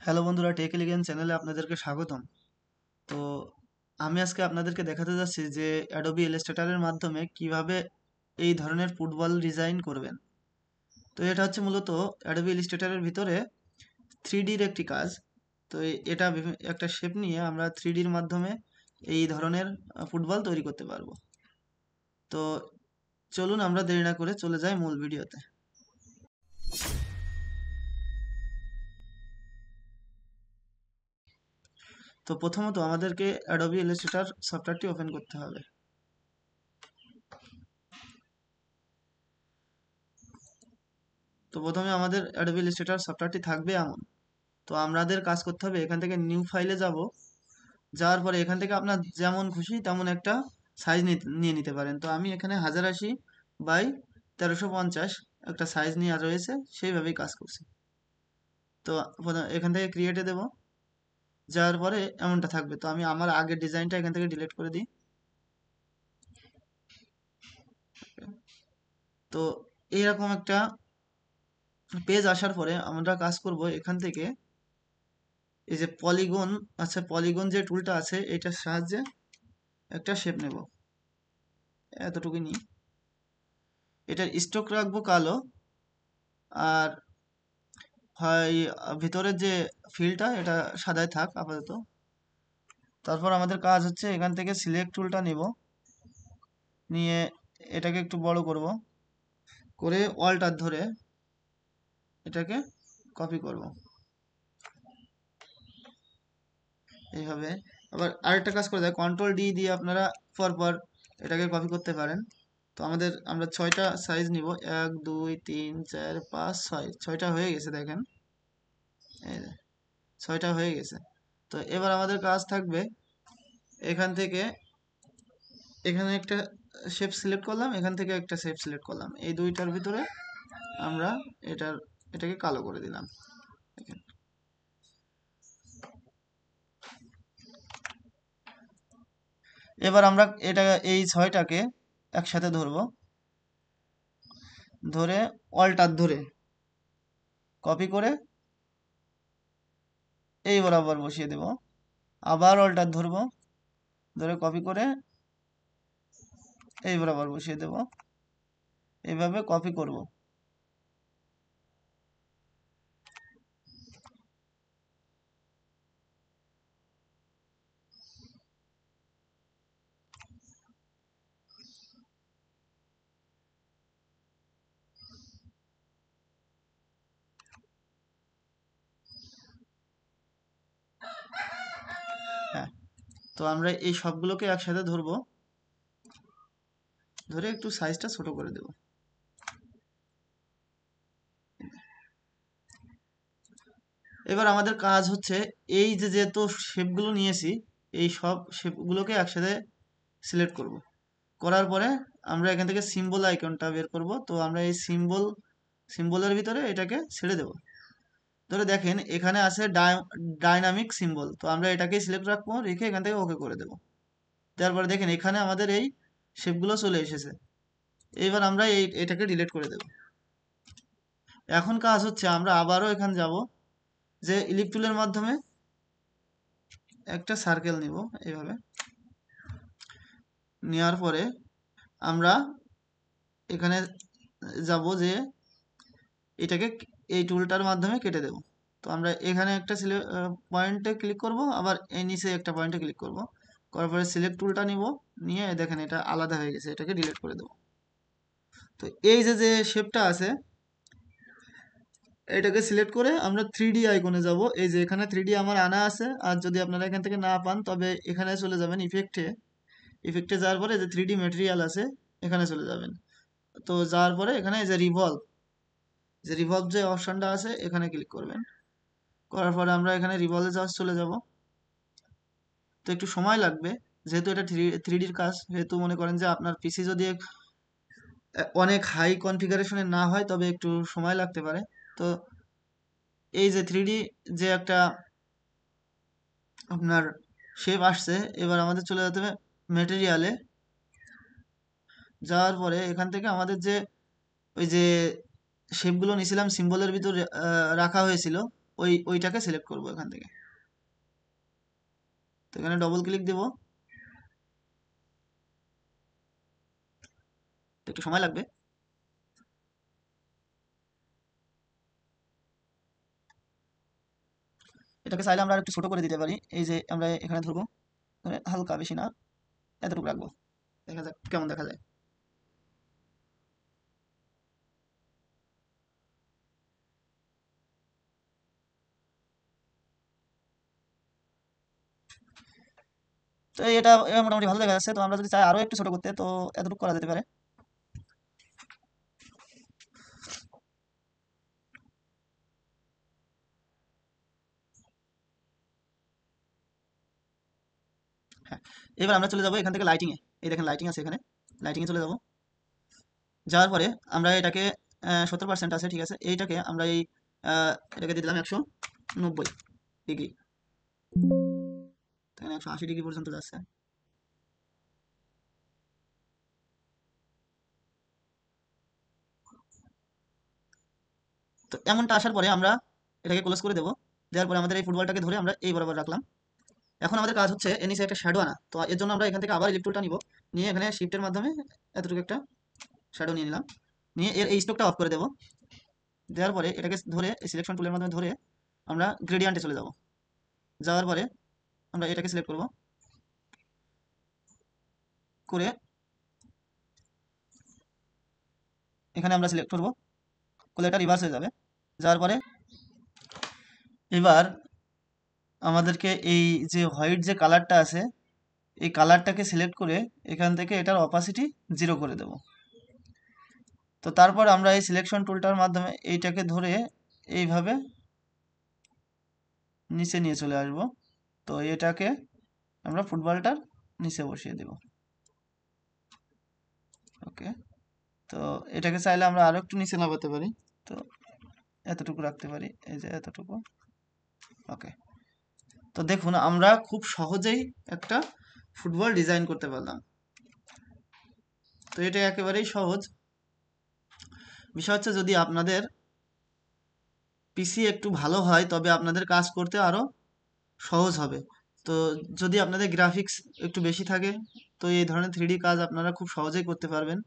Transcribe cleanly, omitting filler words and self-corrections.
Hello বন্ধুরা, take elegance চ্যানেলে আপনাদেরকে স্বাগতম। তো আমি আজকে আপনাদেরকে দেখাতে যাচ্ছি যে অ্যাডোবি ইলাস্ট্রেটরের মাধ্যমে কিভাবে এই ধরনের ফুটবল ডিজাইন করবেন। তো এটা হচ্ছে মূলত অ্যাডোবি ইলাস্ট্রেটরের ভিতরে 3Dর একটি কাজ। তো এটা একটা শেপ নিয়ে আমরা 3Dর মাধ্যমে এই ধরনের ফুটবল তৈরি করতে পারবো। তো চলুন আমরা দেরি না করে চলে যাই মূল ভিডিওতে। তো প্রথমত আমাদেরকে অ্যাডোবি ইলাস্ট্রেটর সফটওয়্যারটি ওপেন করতে হবে। তো প্রথমে আমাদের অ্যাডোবি ইলাস্ট্রেটর সফটওয়্যারটি থাকবে এমন। তো আমাদের কাজ করতে হবে, এখান থেকে নিউ ফাইলে যাব। যাওয়ার পরে এখান থেকে আপনার যেমন খুশি তেমন একটা সাইজ নিয়ে নিতে পারেন। তো আমি এখানে 1080 বাই 1350 একটা সাইজ নিয়ে রয়েছে, সেইভাবেই কাজ করছি। তো এখান থেকে ক্রিয়েটে দেব। যাওয়ার পরে এমনটা থাকবে। তো আমি আমার আগের ডিজাইনটা এখান থেকে ডিলিট করে দিই। তো এইরকম একটা পেজ আসার পরে আমরা কাজ করব এখান থেকে এই যে পলিগন আছে, পলিগন যে টুলটা আছে এটার সাহায্যে একটা শেপ নেব। এতটুকু নিই। এটার স্ট্রোক রাখবো কালো, আর হয় ভিতরের যে ফিলটা এটা সাদায় থাক আপাতত। তারপর আমাদের কাজ হচ্ছে এখান থেকে সিলেক্ট টুলটা নিব, নিয়ে এটাকে একটু বড় করব, করে অল্টার ধরে এটাকে কপি করব এইভাবে। আবার আরেকটা কাজ করে দেয়, কন্ট্রোল ডি দিয়ে আপনারা পরপর এটাকে কপি করতে পারেন। তো আমরা 6টা সাইজ নিব, 1 2 3 4 5 6, 6টা হয়ে গেছে দেখেন। এই যে 6টা হয়ে গেছে। তো এবার আমাদের কাজ থাকবে এখান থেকে এখানে একটা শেপ সিলেক্ট করলাম, এখান থেকে একটা শেপ সিলেক্ট করলাম, এই দুইটার ভিতরে আমরা এটাকে কালো করে দিলাম। দেখেন। এবার আমরা এই 6টাকে একসাথে ধরবো, ধরে অল্টার ধরে কপি করে এই বরাবর বসিয়ে দেব। আবার অল্টার ধরবো, ধরে কপি করে এই বরাবর বসিয়ে দেব। এইভাবে কপি করব। হ্যাঁ, তো আমরা এই সবগুলোকে একসাথে ধরবো, ধরে একটু সাইজটা ছোট করে দেব। এবার আমাদের কাজ হচ্ছে এই যে যেহেতু শেপগুলো নিয়েছি, এই সব শেপগুলোকে একসাথে সিলেক্ট করব। করার পরে আমরা এখান থেকে সিম্বল আইকনটা বের করব। তো আমরা এই সিম্বলের ভিতরে এটাকে ছেড়ে দেব। ধরে দেখেন এখানে আছে ডাইনামিক সিম্বল, তো আমরা এটাকে সিলেক্ট রাখবো, রেখে এখান থেকে ওকে করে দেব। তারপরে দেখেন এখানে আমাদের এই শেপগুলো চলে এসেছে। এইবার আমরা এটাকে ডিলিট করে দেব। এখন কাজ হচ্ছে আমরা আবারও এখানে যাব, যে ইলিপ টুলের মাধ্যমে একটা সার্কেল নিব এইভাবে। নেওয়ার পরে আমরা এখানে যাব, যে এটাকে এই টুলটার মাধ্যমে কেটে দেব। তো আমরা এখানে একটা পয়েন্টে ক্লিক করব, আবার এই নিচে একটা পয়েন্টে ক্লিক করব, করার পরে সিলেক্ট টুলটা নিব, নিয়ে দেখেন এটা আলাদা হয়ে গেছে, এটাকে ডিলিট করে দেব। তো এই যে যে শেপটা আছে এটাকে সিলেক্ট করে আমরা 3D আইকনে যাব। এই যে এখানে 3D আমার আনা আছে, আর যদি আপনারা এখান থেকে না পান তবে এখানে চলে যাবেন ইফেক্টে। ইফেক্টে যাওয়ার পরে যে 3D ম্যাটেরিয়াল আছে এখানে চলে যাবেন। তো যাওয়ার পরে এখানে যে রিভলভ যে অপশনটা আছে এখানে ক্লিক করবেন। করার পরে আমরা এখানে রিভলভে চলে যাব। তো একটু সময় লাগবে, যেহেতু এটা 3Dর কাজ, যেহেতু মনে করেন যে আপনার পিসি যদি অনেক হাই কনফিগারেশনের না হয় তবে একটু সময় লাগতে পারে। তো এই যে 3D যে একটা আপনার শেপ আসছে, এবার আমাদের চলে যেতে হবে ম্যাটেরিয়ালে। যাওয়ার পরে এখান থেকে আমাদের যে ওই যে শেপগুলো নিয়েছিলাম সিম্বলের ভিতর রাখা হয়েছিল, ওইটাকে সিলেক্ট করব এখান থেকে। তো এখানে ডবল ক্লিক দেব, একটু সময় লাগবে। এটাকে চাইলে আমরা একটু ছোট করে দিতে পারি, এই যে আমরা এখানে ধরবো, হালকা, বেশি না, এতটুকু রাখবো, দেখা যাক কেমন দেখা যায়। তো এটা মোটামুটি ভালো দেখা যাচ্ছে। তো আমরা যদি চাই আরো একটু ছোট করতে, তো এতটুকু করা যেতে পারে। হ্যাঁ, এবার আমরা চলে যাবো এখান থেকে লাইটিং এ। এই দেখেন লাইটিং আছে এখানে, লাইটিং এ চলে যাব। যাওয়ার পরে আমরা এটাকে 70% আছে, ঠিক আছে, এইটাকে আমরা এটাকে দিয়ে দিলাম 190 ডিগ্রি, এখানে 180 ডিগ্রি পর্যন্ত যাচ্ছে। তো এমনটা আসার পরে আমরা এটাকে ক্লোজ করে দেবো। দেওয়ার পরে আমাদের এই ফুটবলটাকে ধরে আমরা এই বরাবর রাখলাম। এখন আমাদের কাজ হচ্ছে এর নিচে একটা শ্যাডো আনা। তো এর জন্য আমরা এখান থেকে আবার ইলেকট্রুলটা নিব, নিয়ে এখানে শিফটের মাধ্যমে এতটুকু একটা শ্যাডো নিয়ে নিলাম, নিয়ে এর এই স্ট্রোকটা অফ করে দেবো। দেওয়ার পরে এটাকে ধরে এই সিলেকশন টুলের মাধ্যমে ধরে আমরা গ্রেডিয়েন্টে চলে যাব। যাওয়ার পরে আমরা এটাকে সিলেক্ট করব, করে এখানে আমরা সিলেক্ট করব, করলে এটা রিভার্স হয়ে যাবে। যাওয়ার পরে এবার আমাদেরকে এই যে হোয়াইট যে কালারটা আছে, এই কালারটাকে সিলেক্ট করে এখান থেকে এটার অপাসিটি 0 করে দেব। তো তারপর আমরা এই সিলেকশন টুলটার মাধ্যমে এইটাকে ধরে এইভাবে নিচে নিয়ে চলে আসব। তো এটাকে আমরা ফুটবলটার নিচে বসিয়ে দেব। ওকে, তো এটাকে চাইলে আমরা আরো একটু নিচে নামাতে পারি, তো এতটুকু রাখতে পারি, এই যে এতটুকু। ওকে, তো দেখুন আমরা খুব সহজেই একটা ফুটবল ডিজাইন করতে পারলাম। তো এটা একেবারেই সহজ। বিষয় হচ্ছে যদি আপনাদের পিসি একটু ভালো হয় তবে আপনাদের কাজ করতে আরো সহজ হবে। তো যদি আপনাদের গ্রাফিক্স একটু বেশি থাকে তো এই ধরনের 3D কাজ আপনারা খুব সহজেই করতে পারবেন।